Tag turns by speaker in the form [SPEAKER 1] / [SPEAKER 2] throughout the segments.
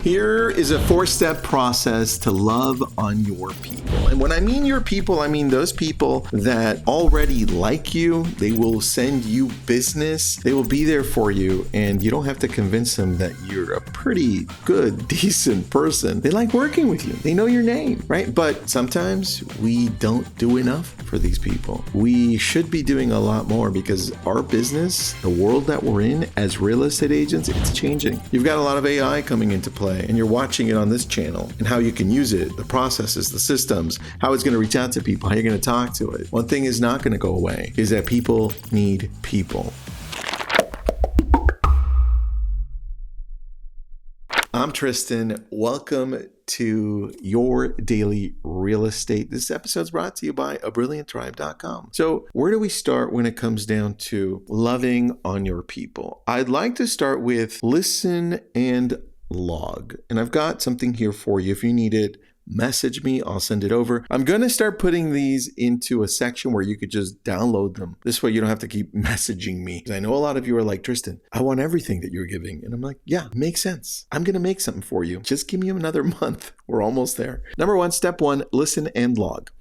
[SPEAKER 1] Here is a 4-step process to love on your people. And when I mean your people, I mean those people that already like you. They will send you business. They will be there for you. And you don't have to convince them that you're a pretty good, decent person. They like working with you. They know your name, right? But sometimes we don't do enough for these people. We should be doing a lot more because our business, the world that we're in as real estate agents, it's changing. You've got a lot of AI coming into play. And you're watching it on this channel and how you can use it, the processes, the systems, how it's going to reach out to people, how you're going to talk to it. One thing is not going to go away is that people need people. I'm Tristan. Welcome to your daily real estate. This episode's brought to you by abrillianttribe.com. So where do we start when it comes down to loving on your people? I'd like to start with listen and log. And I've got something here for you. If you need it, message me. I'll send it over. I'm going to start putting these into a section where you could just download them. This way you don't have to keep messaging me. I know a lot of you are like, Tristan, I want everything that you're giving. And I'm like, yeah, makes sense. I'm going to make something for you. Just give me another month. We're almost there. Number one, step one, listen and log.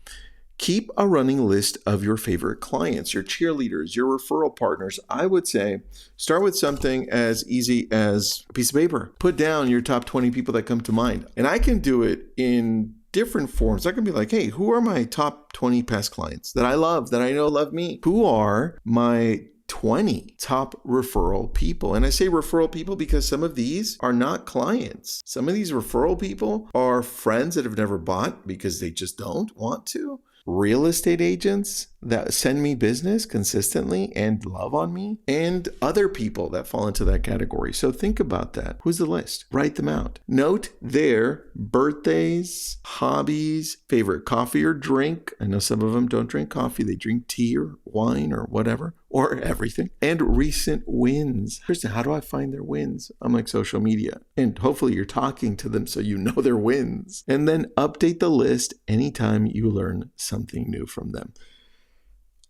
[SPEAKER 1] Keep a running list of your favorite clients, your cheerleaders, your referral partners. I would say start with something as easy as a piece of paper. Put down your top 20 people that come to mind. And I can do it in different forms. I can be like, hey, who are my top 20 past clients that I love, that I know love me? Who are my 20 top referral people? And I say referral people because some of these are not clients. Some of these referral people are friends that have never bought because they just don't want to. Real estate agents that send me business consistently and love on me, and other people that fall into that category. So think about that. Who's the list? Write them out. Note their birthdays, hobbies, favorite coffee or drink. I know some of them don't drink coffee. They drink tea or wine or whatever, or everything. And recent wins. Kristen, how do I find their wins? I'm like social media. And hopefully you're talking to them so you know their wins. And then update the list anytime you learn something new from them.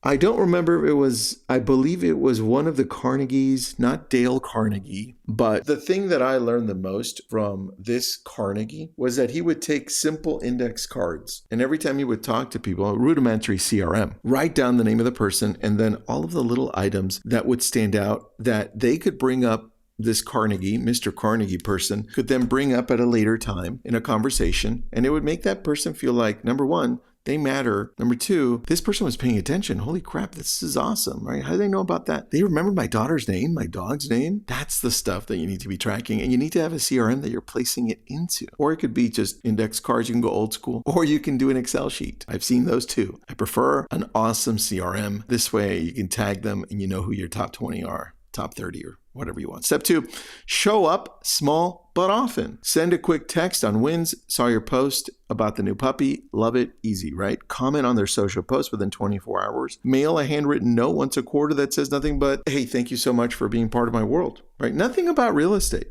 [SPEAKER 1] I don't remember if it was, I believe it was one of the Carnegies, not Dale Carnegie, but the thing that I learned the most from this Carnegie was that he would take simple index cards, and every time he would talk to people, a rudimentary CRM, write down the name of the person and then all of the little items that would stand out that they could bring up. This Carnegie, Mr. Carnegie person could then bring up at a later time in a conversation, and it would make that person feel like, number one, they matter. Number two, this person was paying attention. Holy crap, this is awesome, right? How do they know about that? They remembered my daughter's name, my dog's name. That's the stuff that you need to be tracking, and you need to have a CRM that you're placing it into. Or it could be just index cards. You can go old school, or you can do an Excel sheet. I've seen those too. I prefer an awesome CRM. This way you can tag them and you know who your top 20 are, top 30 or whatever you want. Step two, show up small but often. Send a quick text on wins. Saw your post about the new puppy. Love it. Easy, right? Comment on their social post within 24 hours. Mail a handwritten note once a quarter that says nothing but, hey, thank you so much for being part of my world, right? Nothing about real estate.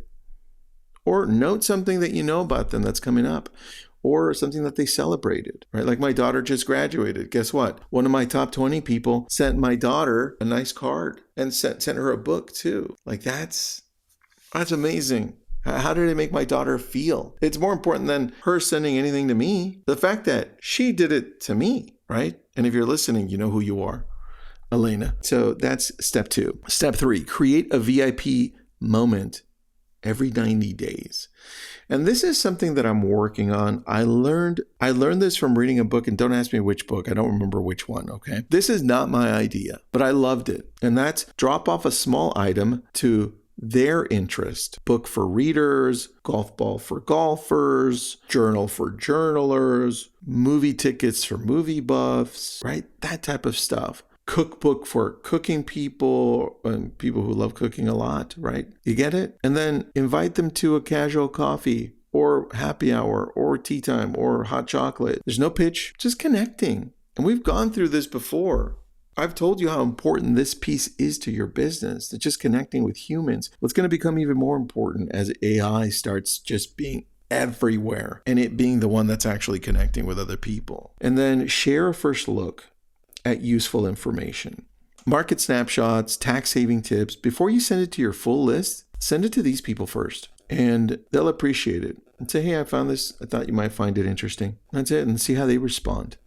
[SPEAKER 1] Or note something that you know about them that's coming up. Or something that they celebrated, right? Like my daughter just graduated. Guess what? One of my top 20 people sent my daughter a nice card and sent her a book too. Like that's amazing. How did it make my daughter feel? It's more important than her sending anything to me. The fact that she did it to me, right? And if you're listening, you know who you are, Elena. So that's step two. Step three, create a VIP moment every 90 days. And this is something that I'm working on. I learned this from reading a book, and don't ask me which book. I don't remember which one, okay? This is not my idea, but I loved it. And that's drop off a small item to their interest. Book for readers, golf ball for golfers, journal for journalers, movie tickets for movie buffs, right? That type of stuff. Cookbook for cooking people and people who love cooking a lot, right? You get it? And then invite them to a casual coffee or happy hour or tea time or hot chocolate. There's no pitch, just connecting. And we've gone through this before. I've told you how important this piece is to your business, that just connecting with humans. What's going to become even more important as AI starts just being everywhere and it being the one that's actually connecting with other people. And then share a first look at useful information. Market snapshots, tax saving tips. Before you send it to your full list, send it to these people first. and they'll appreciate it and say, hey, I found this. I thought you might find it interesting. That's it. And see how they respond,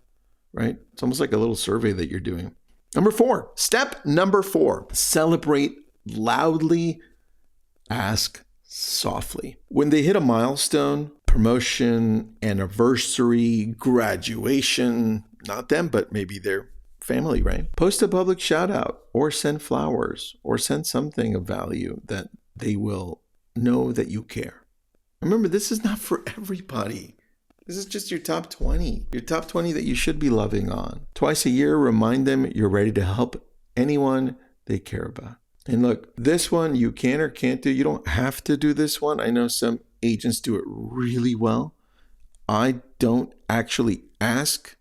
[SPEAKER 1] right? It's almost like a little survey that you're doing. Step number 4, celebrate loudly, ask softly. When they hit a milestone, promotion, anniversary, graduation, not them, but maybe their family, right? Post a public shout out or send flowers or send something of value that they will know that you care. Remember, this is not for everybody. This is just your top 20 that you should be loving on. Twice a year, remind them you're ready to help anyone they care about. And look, this one you can or can't do. You don't have to do this one. I know some agents do it really well. I don't actually ask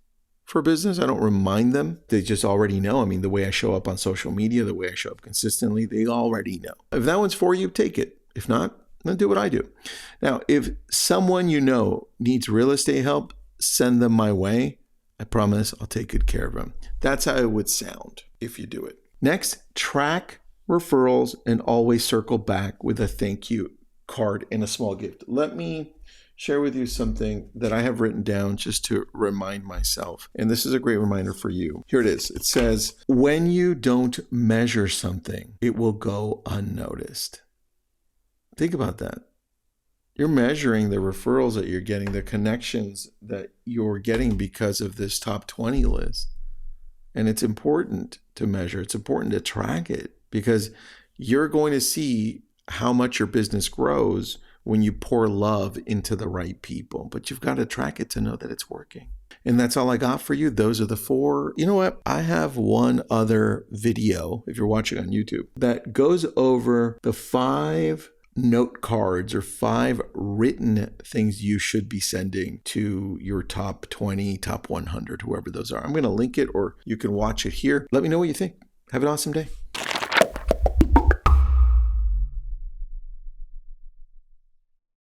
[SPEAKER 1] for business. I don't remind them. They just already know. I mean, the way I show up on social media, the way I show up consistently, they already know. If that one's for you, take it. If not, then do what I do. Now, if someone you know needs real estate help, send them my way. I promise I'll take good care of them. That's how it would sound if you do it. Next, track referrals and always circle back with a thank you card and a small gift. Let me share with you something that I have written down just to remind myself. And this is a great reminder for you. Here it is. It says, when you don't measure something, it will go unnoticed. Think about that. You're measuring the referrals that you're getting, the connections that you're getting because of this top 20 list. And it's important to measure. It's important to track it because you're going to see how much your business grows when you pour love into the right people. But you've got to track it to know that it's working. And that's all I got for you. Those are the 4. You know what? I have one other video, if you're watching on YouTube, that goes over the 5 note cards or 5 written things you should be sending to your top 20, top 100, whoever those are. I'm going to link it or you can watch it here. Let me know what you think. Have an awesome day.